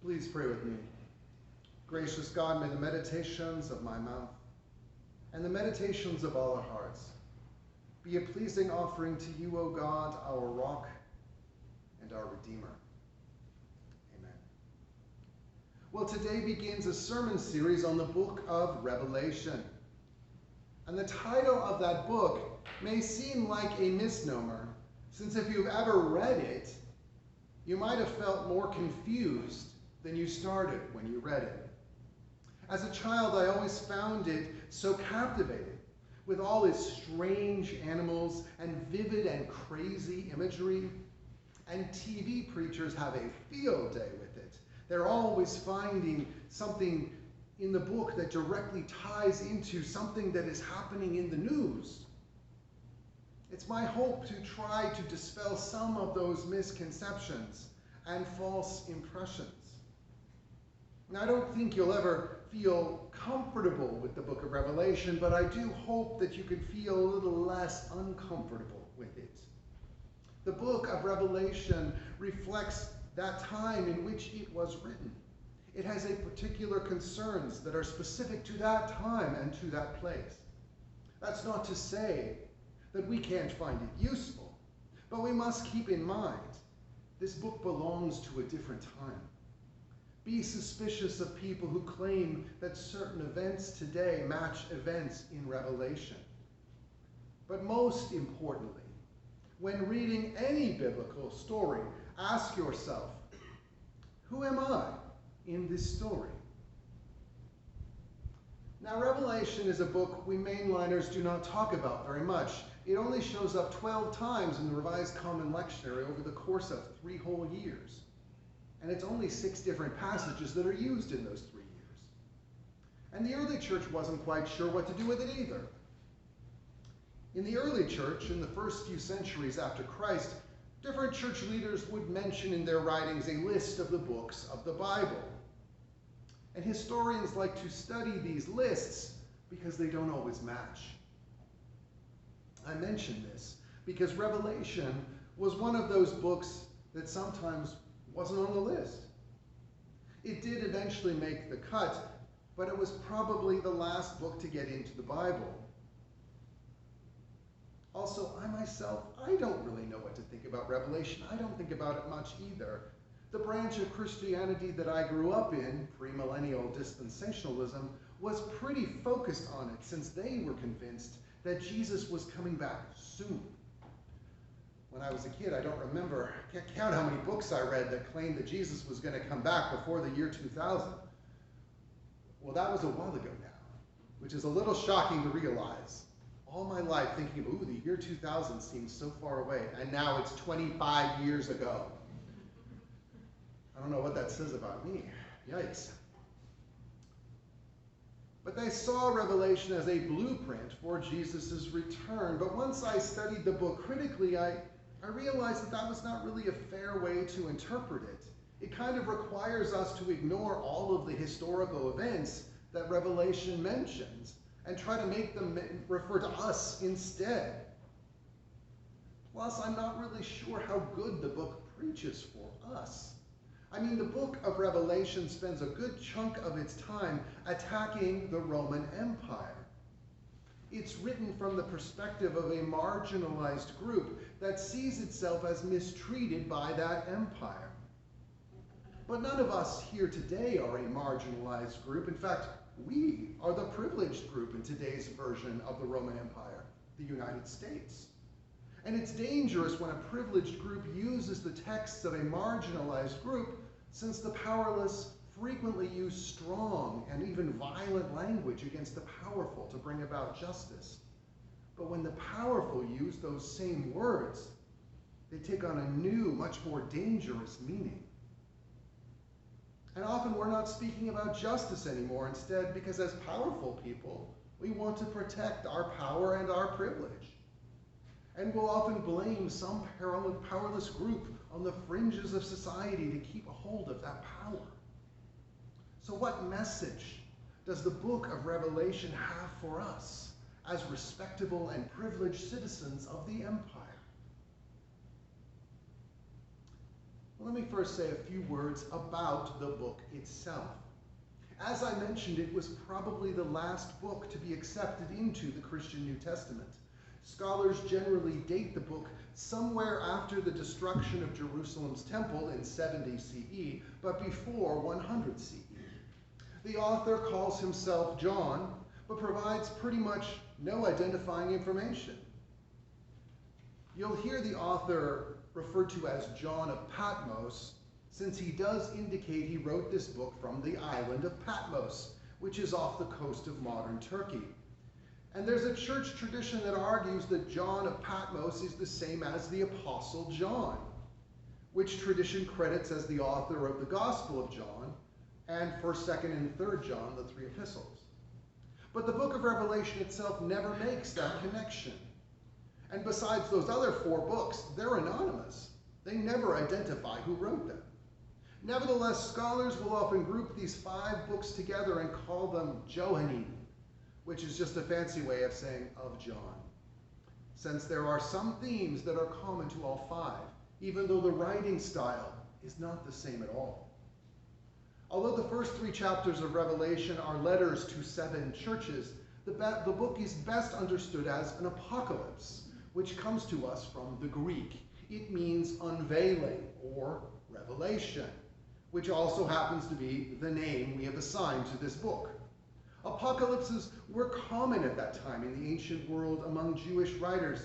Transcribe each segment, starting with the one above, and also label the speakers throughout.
Speaker 1: Please pray with me. Gracious God, may the meditations of my mouth and the meditations of all our hearts be a pleasing offering to you, O God, our rock and our Redeemer. Amen. Well, today begins a sermon series on the book of Revelation. And the title of that book may seem like a misnomer, since if you've ever read it, you might have felt more confused than you started when you read it. As a child, I always found it so captivating, with all its strange animals and vivid and crazy imagery. And TV preachers have a field day with it. They're always finding something in the book that directly ties into something that is happening in the news. It's my hope to try to dispel some of those misconceptions and false impressions. Now, I don't think you'll ever feel comfortable with the book of Revelation, but I do hope that you can feel a little less uncomfortable with it. The book of Revelation reflects that time in which it was written. It has a particular concerns that are specific to that time and to that place. That's not to say that we can't find it useful, but we must keep in mind this book belongs to a different time. Be suspicious of people who claim that certain events today match events in Revelation. But most importantly, when reading any biblical story, ask yourself, who am I in this story? Now, Revelation is a book we mainliners do not talk about very much. It only shows up 12 times in the Revised Common Lectionary over the course of 3 whole years. And it's only 6 different passages that are used in those 3 years. And the early church wasn't quite sure what to do with it either. In the early church, in the first few centuries after Christ, different church leaders would mention in their writings a list of the books of the Bible. And historians like to study these lists because they don't always match. I mention this because Revelation was one of those books that sometimes wasn't on the list. It did eventually make the cut, but it was probably the last book to get into the Bible. Also, I myself, I don't really know what to think about Revelation. I don't think about it much either. The branch of Christianity that I grew up in, premillennial dispensationalism, was pretty focused on it since they were convinced that Jesus was coming back soon. When I was a kid, I can't count how many books I read that claimed that Jesus was going to come back before the year 2000. Well, that was a while ago now, which is a little shocking to realize. All my life thinking, ooh, the year 2000 seems so far away, and now it's 25 years ago. I don't know what that says about me. Yikes. But they saw Revelation as a blueprint for Jesus' return. But once I studied the book critically, I realized that was not really a fair way to interpret it. It kind of requires us to ignore all of the historical events that Revelation mentions and try to make them refer to us instead. Plus, I'm not really sure how good the book preaches for us. I mean, the book of Revelation spends a good chunk of its time attacking the Roman Empire. It's written from the perspective of a marginalized group that sees itself as mistreated by that empire. But none of us here today are a marginalized group. In fact, we are the privileged group in today's version of the Roman Empire, the United States. And it's dangerous when a privileged group uses the texts of a marginalized group, since the powerless frequently use strong and even violent language against the powerful to bring about justice. But when the powerful use those same words, they take on a new, much more dangerous meaning. And often we're not speaking about justice anymore instead, because as powerful people, we want to protect our power and our privilege. And we'll often blame some powerless group on the fringes of society to keep a hold of that power. So what message does the book of Revelation have for us as respectable and privileged citizens of the empire? Well, let me first say a few words about the book itself. As I mentioned, it was probably the last book to be accepted into the Christian New Testament. Scholars generally date the book somewhere after the destruction of Jerusalem's temple in 70 CE, but before 100 CE. The author calls himself John, but provides pretty much no identifying information. You'll hear the author referred to as John of Patmos, since he does indicate he wrote this book from the island of Patmos, which is off the coast of modern Turkey. And there's a church tradition that argues that John of Patmos is the same as the Apostle John, which tradition credits as the author of the Gospel of John and 1st, 2nd, and 3rd John, the three epistles. But the book of Revelation itself never makes that connection. And besides those other 4 books, they're anonymous. They never identify who wrote them. Nevertheless, scholars will often group these 5 books together and call them Johannine, which is just a fancy way of saying of John, since there are some themes that are common to all 5, even though the writing style is not the same at all. Although the first 3 chapters of Revelation are letters to 7 churches, the book is best understood as an apocalypse, which comes to us from the Greek. It means unveiling or revelation, which also happens to be the name we have assigned to this book. Apocalypses were common at that time in the ancient world among Jewish writers.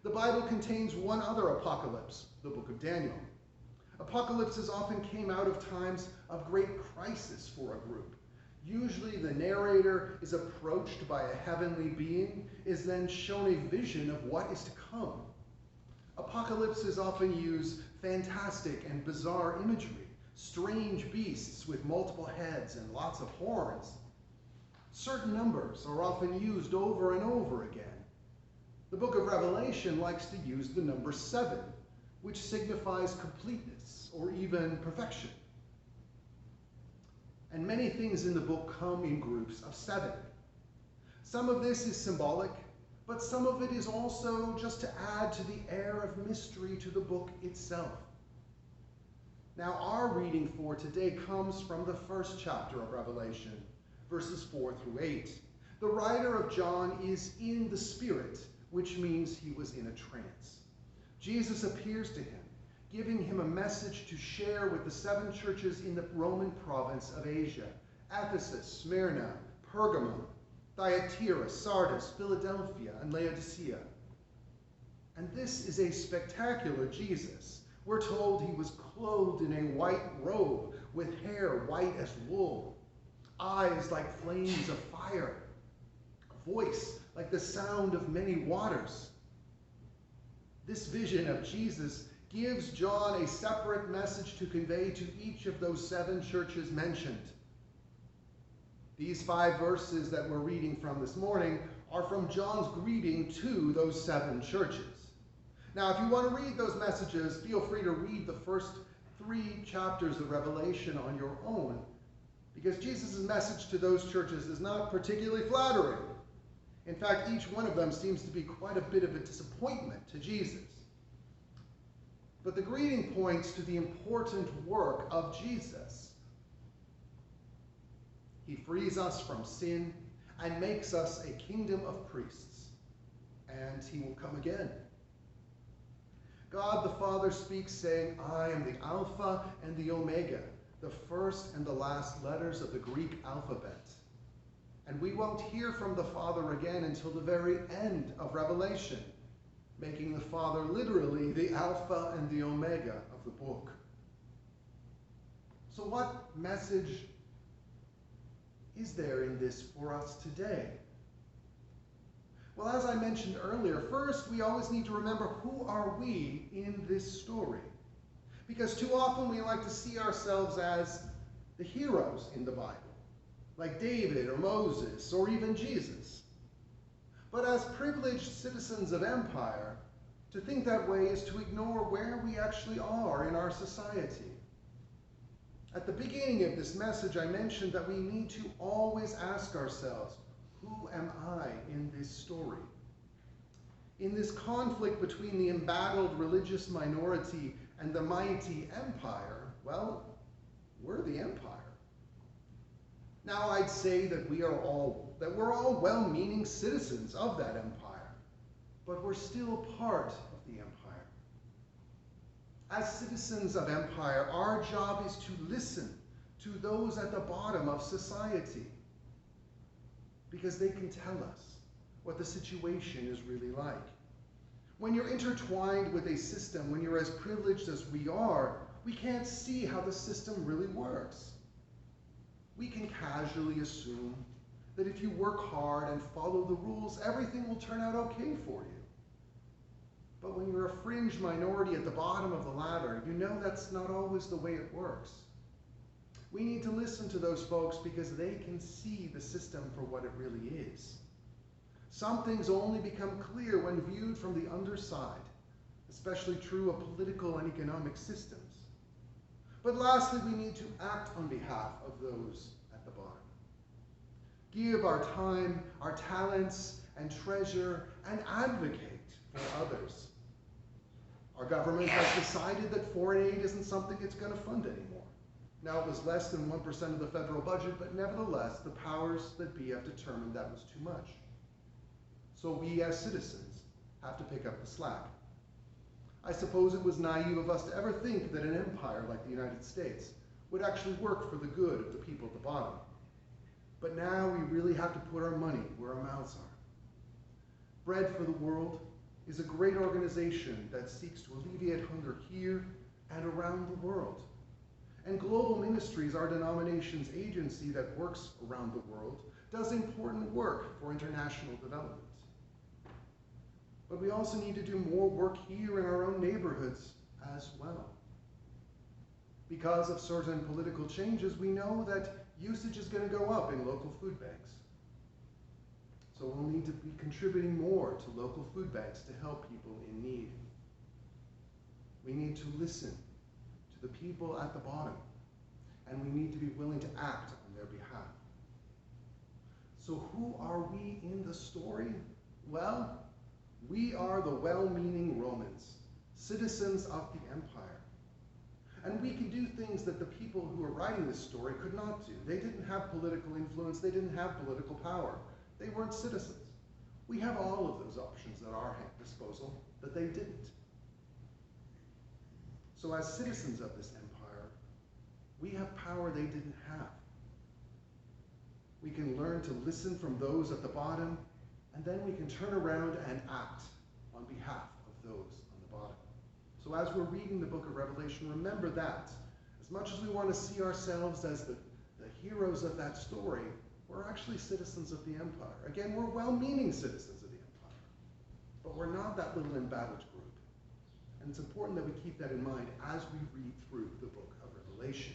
Speaker 1: The Bible contains one other apocalypse, the book of Daniel. Apocalypses often came out of times of great crisis for a group. Usually the narrator is approached by a heavenly being, is then shown a vision of what is to come. Apocalypses often use fantastic and bizarre imagery, strange beasts with multiple heads and lots of horns. Certain numbers are often used over and over again. The book of Revelation likes to use the number 7, which signifies completeness or even perfection. And many things in the book come in groups of 7. Some of this is symbolic, but some of it is also just to add to the air of mystery to the book itself. Now, our reading for today comes from the 1st chapter of Revelation, verses 4 through 8. The writer of John is in the Spirit, which means he was in a trance. Jesus appears to him, giving him a message to share with the 7 churches in the Roman province of Asia: Ephesus, Smyrna, Pergamum, Thyatira, Sardis, Philadelphia, and Laodicea. And this is a spectacular Jesus. We're told he was clothed in a white robe with hair white as wool, eyes like flames of fire, a voice like the sound of many waters. This vision of Jesus gives John a separate message to convey to each of those 7 churches mentioned. These 5 verses that we're reading from this morning are from John's greeting to those 7 churches. Now, if you want to read those messages, feel free to read the first 3 chapters of Revelation on your own, because Jesus' message to those churches is not particularly flattering. In fact, each one of them seems to be quite a bit of a disappointment to Jesus. But the greeting points to the important work of Jesus. He frees us from sin and makes us a kingdom of priests, and he will come again. God the Father speaks, saying, "I am the Alpha and the Omega, the first and the last letters of the Greek alphabet." And we won't hear from the Father again until the very end of Revelation, making the Father literally the Alpha and the Omega of the book. So what message is there in this for us today? Well, as I mentioned earlier, first we always need to remember, who are we in this story? Because too often we like to see ourselves as the heroes in the Bible, like David or Moses or even Jesus. But as privileged citizens of empire, to think that way is to ignore where we actually are in our society. At the beginning of this message, I mentioned that we need to always ask ourselves, who am I in this story? In this conflict between the embattled religious minority And the mighty empire, well, we're the empire. Now I'd say that we're all well-meaning citizens of that empire, but we're still part of the empire. As citizens of empire, our job is to listen to those at the bottom of society, because they can tell us what the situation is really like. When you're intertwined with a system, when you're as privileged as we are, we can't see how the system really works. We can casually assume that if you work hard and follow the rules, everything will turn out okay for you. But when you're a fringe minority at the bottom of the ladder, you know that's not always the way it works. We need to listen to those folks because they can see the system for what it really is. Some things only become clear when viewed from the underside, especially true of political and economic systems. But lastly, we need to act on behalf of those at the bottom. Give our time, our talents, and treasure, and advocate for others. Our government has decided that foreign aid isn't something it's going to fund anymore. Now, it was less than 1% of the federal budget, but nevertheless, the powers that be have determined that was too much. So we as citizens have to pick up the slack. I suppose it was naive of us to ever think that an empire like the United States would actually work for the good of the people at the bottom. But now we really have to put our money where our mouths are. Bread for the World is a great organization that seeks to alleviate hunger here and around the world. And Global Ministries, our denomination's agency that works around the world, does important work for international development. But we also need to do more work here in our own neighborhoods as well. Because of certain political changes, we know that usage is going to go up in local food banks. So we'll need to be contributing more to local food banks to help people in need. We need to listen to the people at the bottom, and we need to be willing to act on their behalf. So who are we in the story? Well, we are the well-meaning Romans, citizens of the empire. And we can do things that the people who are writing this story could not do. They didn't have political influence, they didn't have political power. They weren't citizens. We have all of those options at our disposal that they didn't. So as citizens of this empire, we have power they didn't have. We can learn to listen from those at the bottom, and then we can turn around and act on behalf of those on the bottom. So as we're reading the book of Revelation, remember that. As much as we want to see ourselves as the heroes of that story, we're actually citizens of the empire. Again, we're well-meaning citizens of the empire, but we're not that little embattled group. And it's important that we keep that in mind as we read through the book of Revelation.